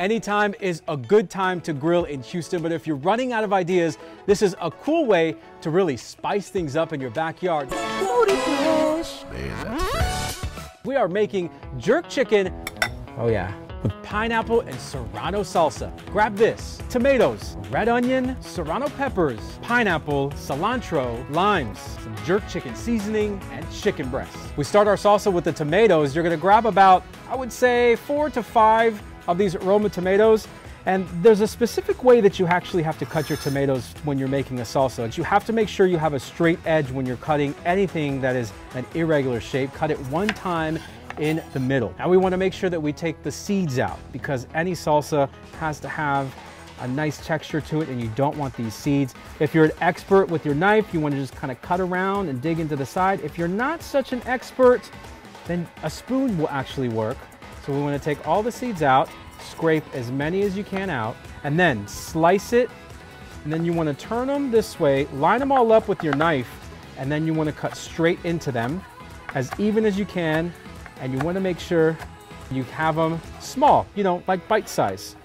Anytime is a good time to grill in Houston, but if you're running out of ideas, this is a cool way to really spice things up in your backyard. We are making jerk chicken, oh yeah, with pineapple and serrano salsa. Grab this: tomatoes, red onion, serrano peppers, pineapple, cilantro, limes, some jerk chicken seasoning, and chicken breast. We start our salsa with the tomatoes. You're gonna grab about, I would say, 4 to 5 of these Roma tomatoes. And there's a specific way that you actually have to cut your tomatoes when you're making a salsa. You have to make sure you have a straight edge when you're cutting anything that is an irregular shape. Cut it one time in the middle. Now we want to make sure that we take the seeds out, because any salsa has to have a nice texture to it and you don't want these seeds. If you're an expert with your knife, you want to just kind of cut around and dig into the side. If you're not such an expert, then a spoon will actually work. So we want to take all the seeds out, scrape as many as you can out, and then slice it. And then you want to turn them this way, line them all up with your knife, and then you want to cut straight into them as even as you can. And you want to make sure you have them small, you know, like bite size.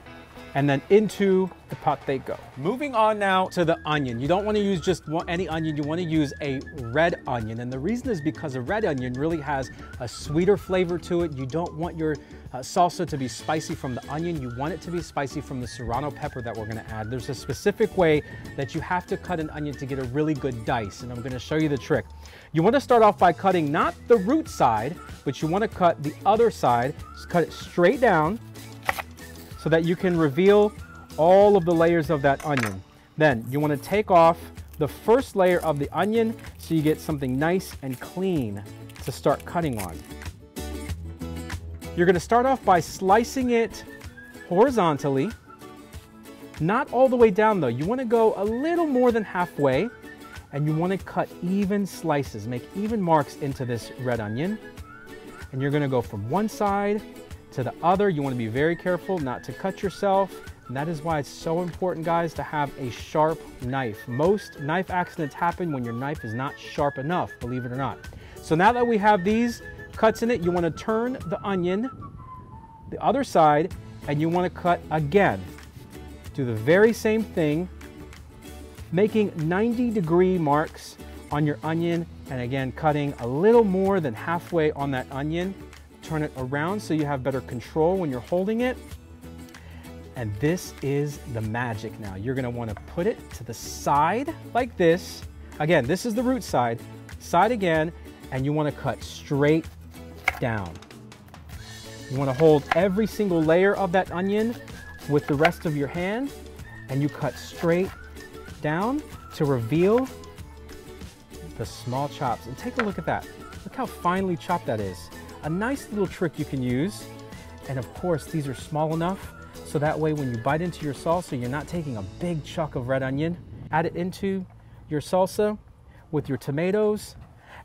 And then into the pot they go. Moving on now to the onion. You don't want to use just any onion, you want to use a red onion. And the reason is because a red onion really has a sweeter flavor to it. You don't want your salsa to be spicy from the onion. You want it to be spicy from the serrano pepper that we're going to add. There's a specific way that you have to cut an onion to get a really good dice, and I'm going to show you the trick. You want to start off by cutting not the root side, but you want to cut the other side. Just cut it straight down so that you can reveal all of the layers of that onion. Then you want to take off the first layer of the onion so you get something nice and clean to start cutting on. You're going to start off by slicing it horizontally, not all the way down though. You want to go a little more than halfway, and you want to cut even slices, make even marks into this red onion. And you're going to go from one side to the other. You want to be very careful not to cut yourself. And that is why it's so important, guys, to have a sharp knife. Most knife accidents happen when your knife is not sharp enough, believe it or not. So now that we have these cuts in it, you want to turn the onion the other side, and you want to cut again. Do the very same thing, making 90-degree marks on your onion, and again cutting a little more than halfway on that onion. Turn it around so you have better control when you're holding it. And this is the magic now. You're gonna wanna put it to the side like this. Again, this is the root side. Side again, and you wanna cut straight down. You wanna hold every single layer of that onion with the rest of your hand, and you cut straight down to reveal the small chops. And take a look at that. Look how finely chopped that is. A nice little trick you can use. And of course, these are small enough so that way when you bite into your salsa, you're not taking a big chunk of red onion. Add it into your salsa with your tomatoes.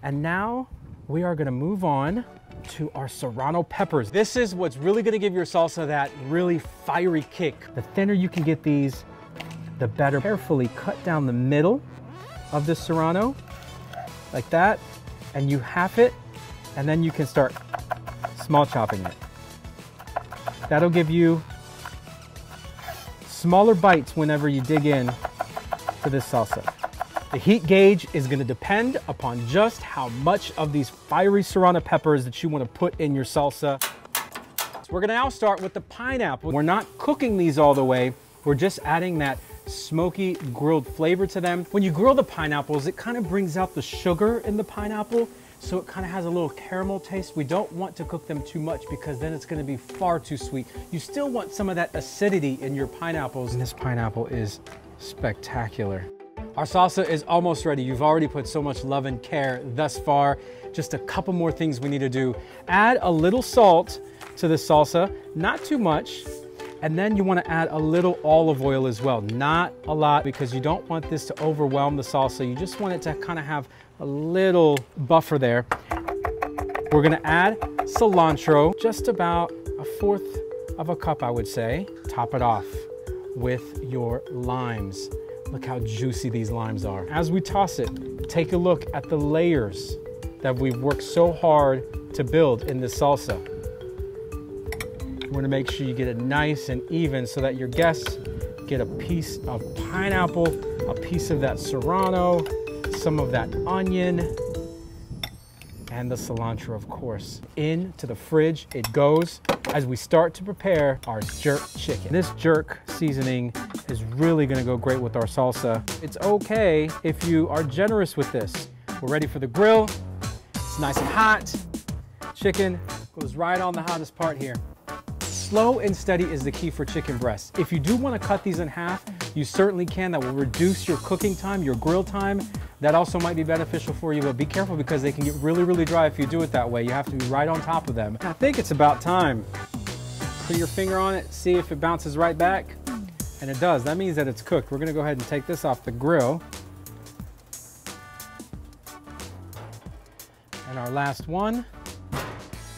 And now we are gonna move on to our serrano peppers. This is what's really gonna give your salsa that really fiery kick. The thinner you can get these, the better. Carefully cut down the middle of the serrano like that, and you half it, and then you can start small chopping it. That'll give you smaller bites whenever you dig in to this salsa. The heat gauge is going to depend upon just how much of these fiery serrano peppers that you want to put in your salsa. So we're going to now start with the pineapple. We're not cooking these all the way. We're just adding that smoky grilled flavor to them. When you grill the pineapples, it kind of brings out the sugar in the pineapple, so it kind of has a little caramel taste. We don't want to cook them too much because then it's going to be far too sweet. You still want some of that acidity in your pineapples, and this pineapple is spectacular. Our salsa is almost ready. You've already put so much love and care thus far. Just a couple more things we need to do. Add a little salt to the salsa, not too much. And then you want to add a little olive oil as well. Not a lot, because you don't want this to overwhelm the salsa. You just want it to kind of have a little buffer there. We're going to add cilantro, just about 1/4 of a cup, I would say. Top it off with your limes. Look how juicy these limes are. As we toss it, take a look at the layers that we've worked so hard to build in this salsa. We're want to make sure you get it nice and even so that your guests get a piece of pineapple, a piece of that serrano, some of that onion, and the cilantro, of course. Into the fridge it goes as we start to prepare our jerk chicken. This jerk seasoning is really gonna go great with our salsa. It's okay if you are generous with this. We're ready for the grill. It's nice and hot. Chicken goes right on the hottest part here. Slow and steady is the key for chicken breasts. If you do want to cut these in half, you certainly can. That will reduce your cooking time, your grill time. That also might be beneficial for you, but be careful because they can get really, really dry if you do it that way. You have to be right on top of them. I think it's about time. Put your finger on it, see if it bounces right back. And it does. That means that it's cooked. We're going to go ahead and take this off the grill. And our last one.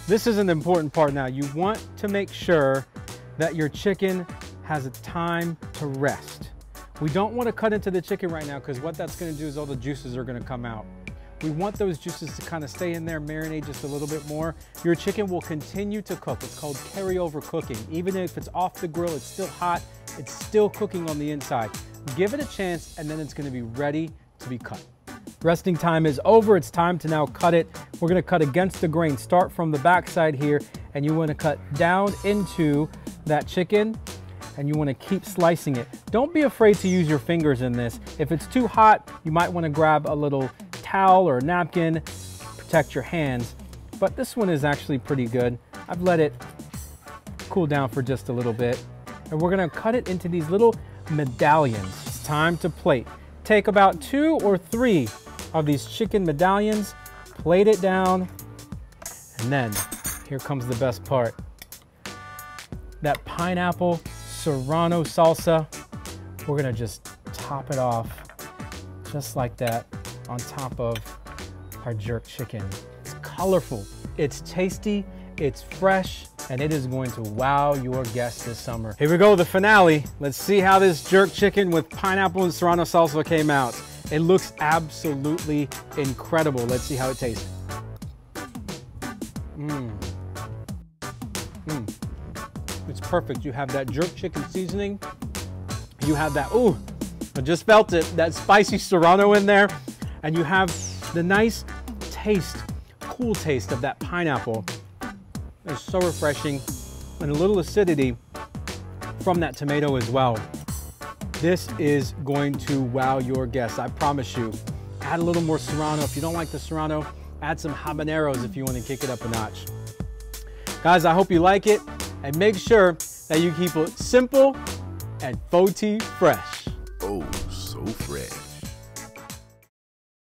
This is an important part now. You want to make sure that your chicken has a time to rest. We don't want to cut into the chicken right now because what that's going to do is all the juices are going to come out. We want those juices to kind of stay in there, marinate just a little bit more. Your chicken will continue to cook. It's called carryover cooking. Even if it's off the grill, it's still hot, it's still cooking on the inside. Give it a chance and then it's going to be ready to be cut. Resting time is over. It's time to now cut it. We're going to cut against the grain. Start from the back side here, and you want to cut down into that chicken, and you want to keep slicing it. Don't be afraid to use your fingers in this. If it's too hot, you might want to grab a little towel or a napkin, protect your hands. But this one is actually pretty good. I've let it cool down for just a little bit, and we're going to cut it into these little medallions. It's time to plate. Take about 2 or 3 of these chicken medallions, plate it down, and then here comes the best part. That pineapple serrano salsa, we're gonna just top it off just like that on top of our jerk chicken. It's colorful, it's tasty, it's fresh, and it is going to wow your guests this summer. Here we go, the finale. Let's see how this jerk chicken with pineapple and serrano salsa came out. It looks absolutely incredible. Let's see how it tastes. It's perfect. You have that jerk chicken seasoning. You have that, ooh, I just felt it, that spicy serrano in there. And you have the nice taste, cool taste of that pineapple. It's so refreshing, and a little acidity from that tomato as well. This is going to wow your guests, I promise you. Add a little more serrano. If you don't like the serrano, add some habaneros if you want to kick it up a notch. Guys, I hope you like it, and make sure that you keep it simple and Foti fresh.